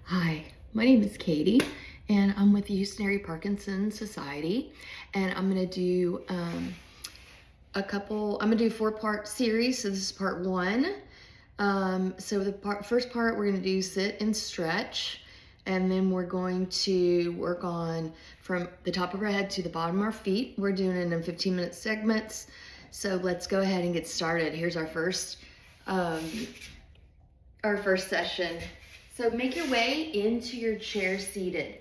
Hi, my name is Katie, and I'm with the Houston Area Parkinson's Society, and I'm gonna do I'm gonna do a 4-part series. So this is part 1. So the first part, we're gonna do sit and stretch, and then we're going to work on from the top of our head to the bottom of our feet. We're doing it in 15-minute segments. So let's go ahead and get started. Here's um, our first session. So make your way into your chair seated.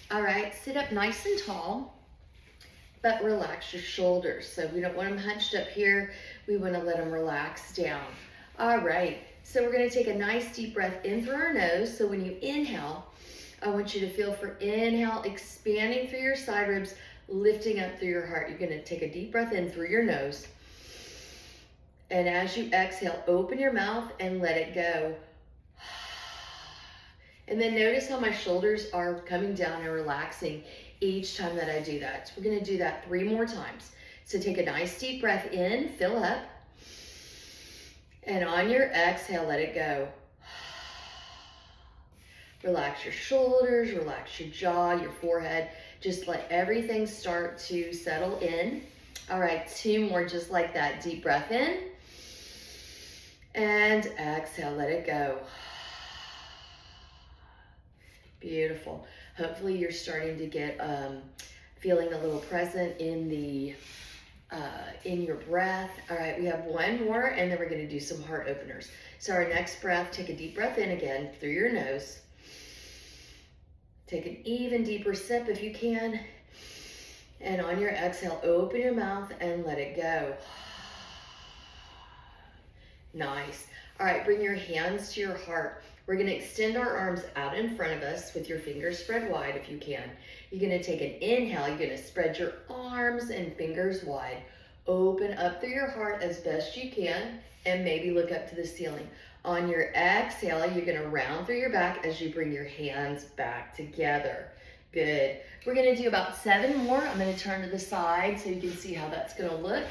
All right, sit up nice and tall, but relax your shoulders. So we don't want them hunched up here. We want to let them relax down. All right, so we're going to take a nice deep breath in through our nose. So when you inhale, I want you to feel for inhale, expanding through your side ribs, lifting up through your heart. You're going to take a deep breath in through your nose. And as you exhale, open your mouth and let it go. And then notice how my shoulders are coming down and relaxing each time that I do that. So we're gonna do that 3 more times. So take a nice deep breath in, fill up. And on your exhale, let it go. Relax your shoulders, relax your jaw, your forehead. Just let everything start to settle in. All right, 2 more just like that. Deep breath in. And exhale, let it go. Beautiful. Hopefully you're starting to get feeling a little present in your breath. All right, we have 1 more, and then we're going to do some heart openers. So our next breath, take a deep breath in again through your nose. Take an even deeper sip if you can. And on your exhale, open your mouth and let it go. Nice. All right, bring your hands to your heart. We're going to extend our arms out in front of us with your fingers spread wide if you can. You're going to take an inhale. You're going to spread your arms and fingers wide. Open up through your heart as best you can, and maybe look up to the ceiling. On your exhale, you're going to round through your back as you bring your hands back together. Good. We're going to do about 7 more. I'm going to turn to the side so you can see how that's going to look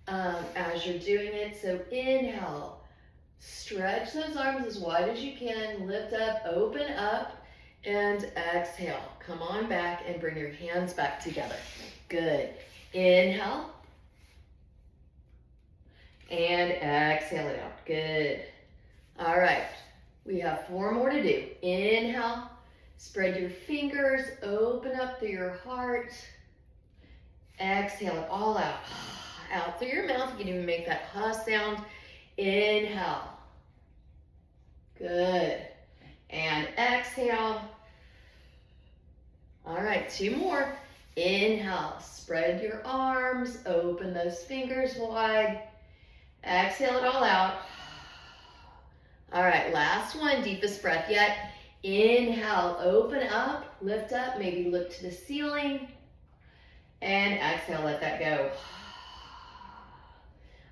as you're doing it. So inhale. Stretch those arms as wide as you can. Lift up, open up, and exhale. Come on back and bring your hands back together. Good. Inhale. And exhale it out. Good. All right. We have 4 more to do. Inhale. Spread your fingers. Open up through your heart. Exhale it all out. Out through your mouth. You can even make that huh sound. Inhale. Good. And exhale. All right, 2 more. Inhale, spread your arms, open those fingers wide. Exhale it all out. All right, last one, deepest breath yet. Inhale, open up, lift up, maybe look to the ceiling. And exhale, let that go.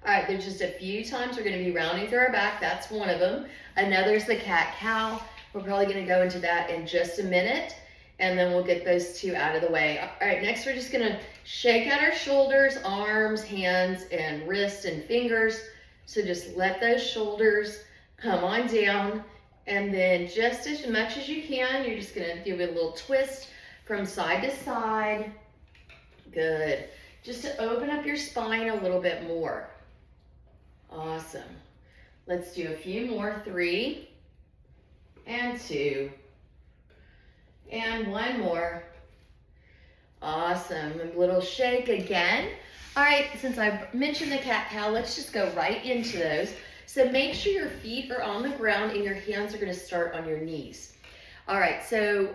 All right, there's just a few times we're going to be rounding through our back. That's one of them. Another is the cat-cow. We're probably going to go into that in just a minute, and then we'll get those 2 out of the way. All right, next we're just going to shake out our shoulders, arms, hands, and wrists and fingers. So just let those shoulders come on down, and then just as much as you can, you're just going to give it a little twist from side to side. Good. Just to open up your spine a little bit more. Awesome. Let's do a few more. 3 and 2 and 1 more. Awesome. A little shake again. All right, since I mentioned the cat-cow, let's just go right into those. So make sure your feet are on the ground and your hands are going to start on your knees. All right, so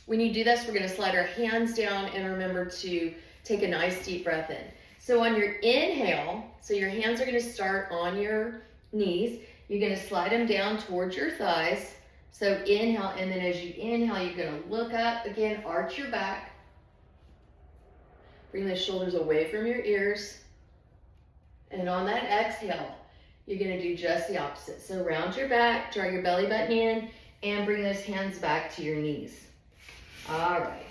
when you do this, we're going to slide our hands down, and remember to take a nice deep breath in. So on your inhale, so your hands are going to start on your knees. You're going to slide them down towards your thighs. So inhale, and then as you inhale, you're going to look up again, arch your back. Bring the shoulders away from your ears. And on that exhale, you're going to do just the opposite. So round your back, draw your belly button in, and bring those hands back to your knees. All right.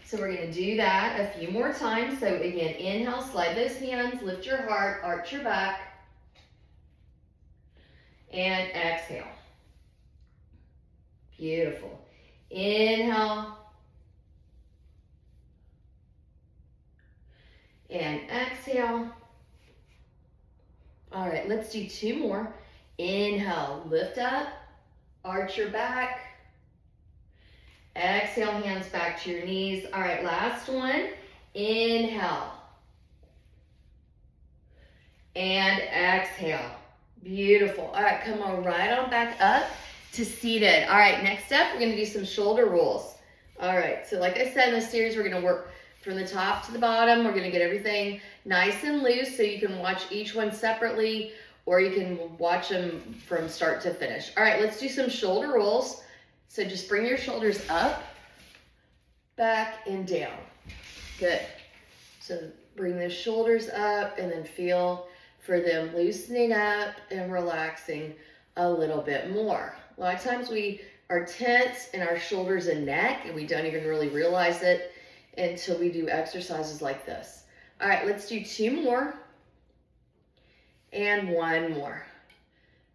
So we're going to do that a few more times. So again, inhale, slide those hands, lift your heart, arch your back, and exhale. Beautiful. Inhale. And exhale. All right, let's do 2 more. Inhale, lift up, arch your back. Exhale, hands back to your knees. All right, last one. Inhale. And exhale. Beautiful. All right, come on right on back up to seated. All right, next up, we're gonna do some shoulder rolls. All right, so like I said in this series, we're gonna work from the top to the bottom. We're gonna get everything nice and loose so you can watch each one separately or you can watch them from start to finish. All right, let's do some shoulder rolls. So just bring your shoulders up, back, and down. Good. So bring the shoulders up and then feel for them loosening up and relaxing a little bit more. A lot of times we are tense in our shoulders and neck and we don't even really realize it until we do exercises like this. All right, let's do 2 more and 1 more.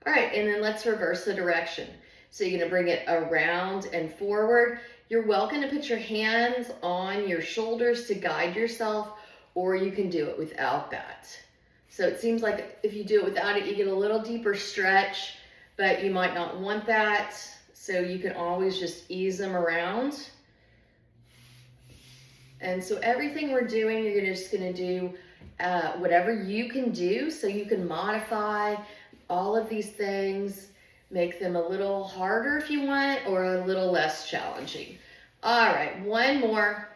All right, and then let's reverse the direction. So you're gonna bring it around and forward. You're welcome to put your hands on your shoulders to guide yourself, or you can do it without that. So it seems like if you do it without it, you get a little deeper stretch, but you might not want that. So you can always just ease them around. And so everything we're doing, you're just gonna do whatever you can do, so you can modify all of these things, make them a little harder if you want, or a little less challenging. All right, 1 more.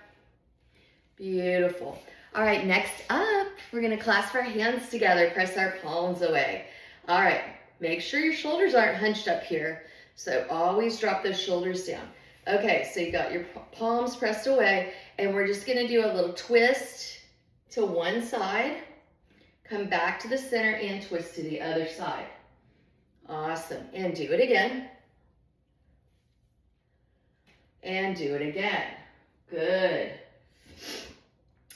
Beautiful. All right, next up, we're gonna clasp our hands together, press our palms away. All right, make sure your shoulders aren't hunched up here, so always drop those shoulders down. Okay, so you got your palms pressed away, and we're just gonna do a little twist to one side, come back to the center, and twist to the other side. Awesome, and do it again. And do it again. Good.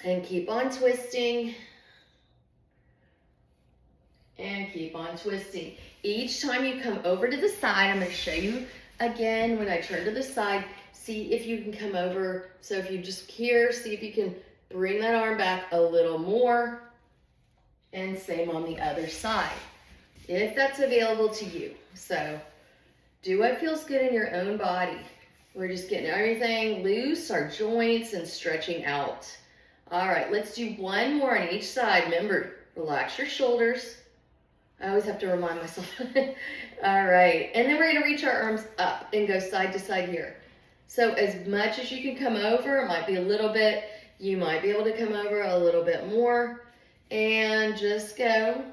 And keep on twisting. And keep on twisting. Each time you come over to the side, I'm going to show you again when I turn to the side. See if you can come over. So if you just here, see if you can bring that arm back a little more. And same on the other side, if that's available to you. So do what feels good in your own body. We're just getting everything loose, our joints, and stretching out. All right, let's do 1 more on each side. Remember, relax your shoulders. I always have to remind myself. All right, and then we're gonna reach our arms up and go side to side here. So as much as you can come over, it might be a little bit, you might be able to come over a little bit more, and just go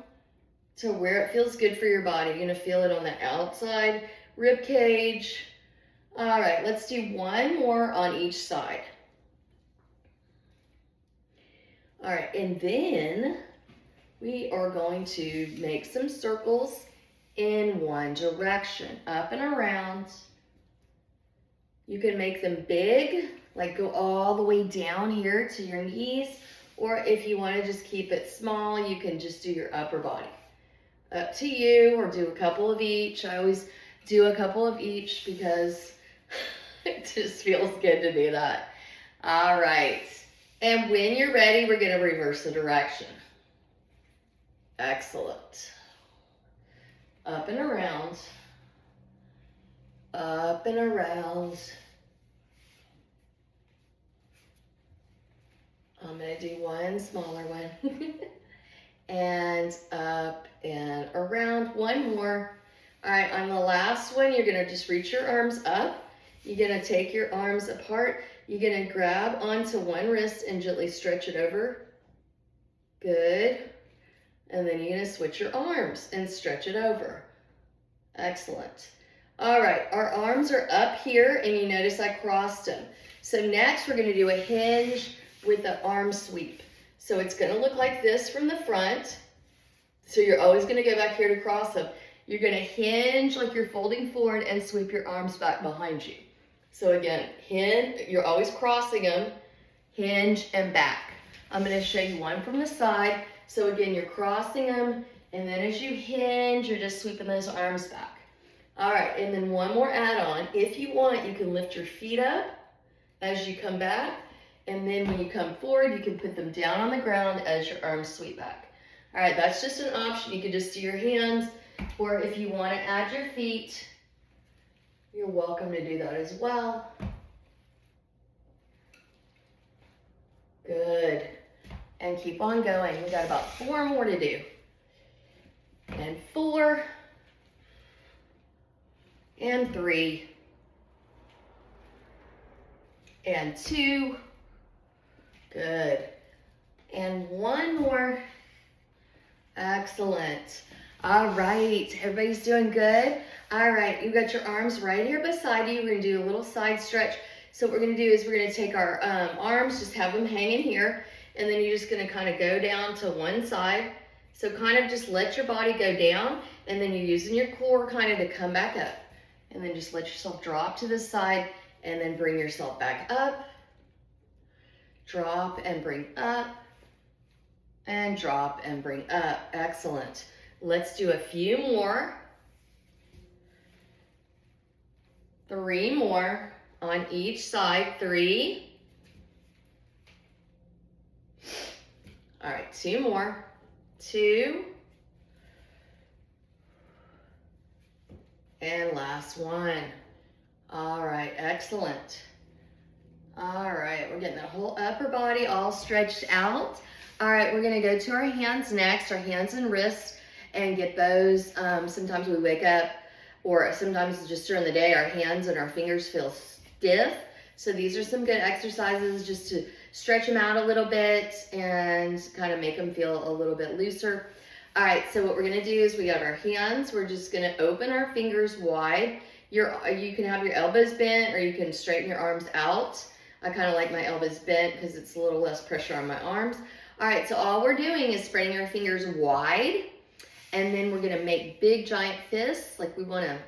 to where it feels good for your body. You're gonna feel it on the outside rib cage. All right, let's do 1 more on each side. All right, and then we are going to make some circles in one direction, up and around. You can make them big, like go all the way down here to your knees, or if you want to just keep it small, you can just do your upper body. Up to you, or do a couple of each. I always do a couple of each because it just feels good to do that. All right. And when you're ready, we're going to reverse the direction. Excellent. Up and around. Up and around. I'm going to do one smaller one. And up and around. 1 more. All right, on the last one, you're going to just reach your arms up. You're going to take your arms apart. You're going to grab onto one wrist and gently stretch it over. Good. And then you're going to switch your arms and stretch it over. Excellent. All right, our arms are up here, and you notice I crossed them. So next, we're going to do a hinge with the arm sweep. So it's going to look like this from the front. So you're always going to go back here to cross them. You're going to hinge like you're folding forward and sweep your arms back behind you. So again, hinge, you're always crossing them, hinge and back. I'm going to show you one from the side. So again, you're crossing them, and then as you hinge, you're just sweeping those arms back. All right, and then one more add-on. If you want, you can lift your feet up as you come back, and then when you come forward, you can put them down on the ground as your arms sweep back. All right, that's just an option. You can just do your hands, or if you want to add your feet, you're welcome to do that as well. Good. And keep on going. We got about 4 more to do. And 4. And 3. And 2. Good. And 1 more. Excellent. All right, everybody's doing good. All right, you got your arms right here beside you. We're gonna do a little side stretch. So what we're gonna do is we're gonna take our arms, just have them hanging here, and then you're just gonna kind of go down to one side. So kind of just let your body go down, and then you're using your core kind of to come back up. And then just let yourself drop to the side, and then bring yourself back up. Drop and bring up. And drop and bring up. Excellent. Let's do a few more. 3 more on each side. 3. All right, 2 more. 2. And last one. All right, excellent. All right, we're getting that whole upper body all stretched out. All right, we're gonna go to our hands next, our hands and wrists, and get those. Sometimes we wake up, or sometimes just during the day, our hands and our fingers feel stiff. So these are some good exercises just to stretch them out a little bit and kind of make them feel a little bit looser. All right, so what we're gonna do is we got our hands. We're just gonna open our fingers wide. You can have your elbows bent, or you can straighten your arms out. I kind of like my elbows bent because it's a little less pressure on my arms. All right, so all we're doing is spreading our fingers wide, and then we're gonna make big giant fists, like we wanna,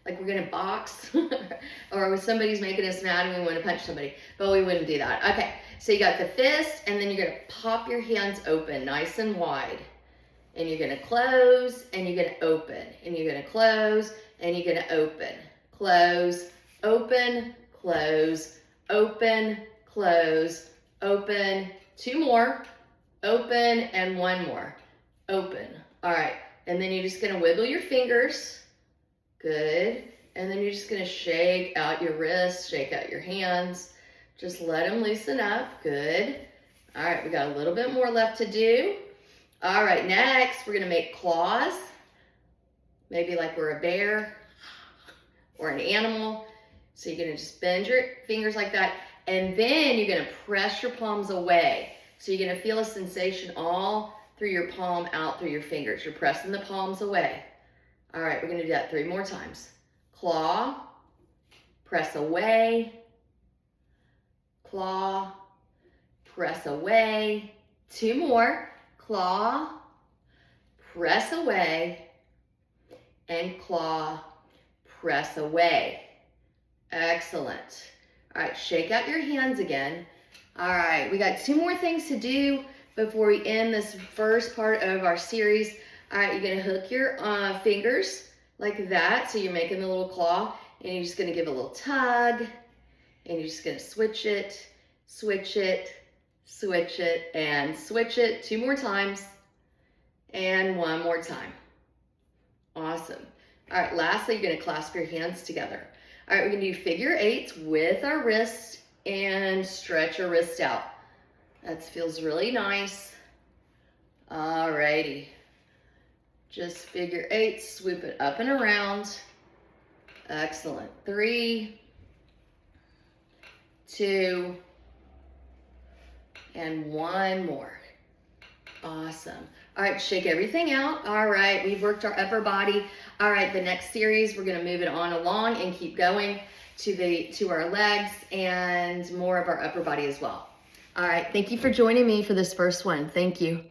like we're gonna box, or if somebody's making us mad and we wanna punch somebody, but we wouldn't do that. Okay, so you got the fist, and then you're gonna pop your hands open nice and wide, and you're gonna close, and you're gonna open, and you're gonna close, and you're gonna open, close, open, close, open, close, open. 2 more, open, and 1 more, open. All right, and then you're just gonna wiggle your fingers, good, and then you're just gonna shake out your wrists, shake out your hands, just let them loosen up, good. All right, we got a little bit more left to do. All right, next, we're gonna make claws, maybe like we're a bear or an animal. So you're gonna just bend your fingers like that, and then you're gonna press your palms away. So you're gonna feel a sensation all through your palm, out through your fingers. You're pressing the palms away. All right, we're gonna do that 3 more times. Claw, press away, claw, press away. 2 more, claw, press away, and claw, press away. Excellent. All right, shake out your hands again. All right, we got 2 more things to do before we end this first part of our series. All right, you're gonna hook your fingers like that, so you're making the little claw, and you're just gonna give a little tug, and you're just gonna switch it, switch it, switch it, and switch it 2 more times, and 1 more time. Awesome. All right, lastly, you're gonna clasp your hands together. All right, we're gonna do figure 8s with our wrists and stretch our wrist out. That feels really nice. All righty. Just figure 8, swoop it up and around. Excellent. 3, 2, and 1 more. Awesome. All right, shake everything out. All right, we've worked our upper body. All right, the next series, we're gonna move it on along and keep going to our legs and more of our upper body as well. All right, thank you for joining me for this first one. Thank you.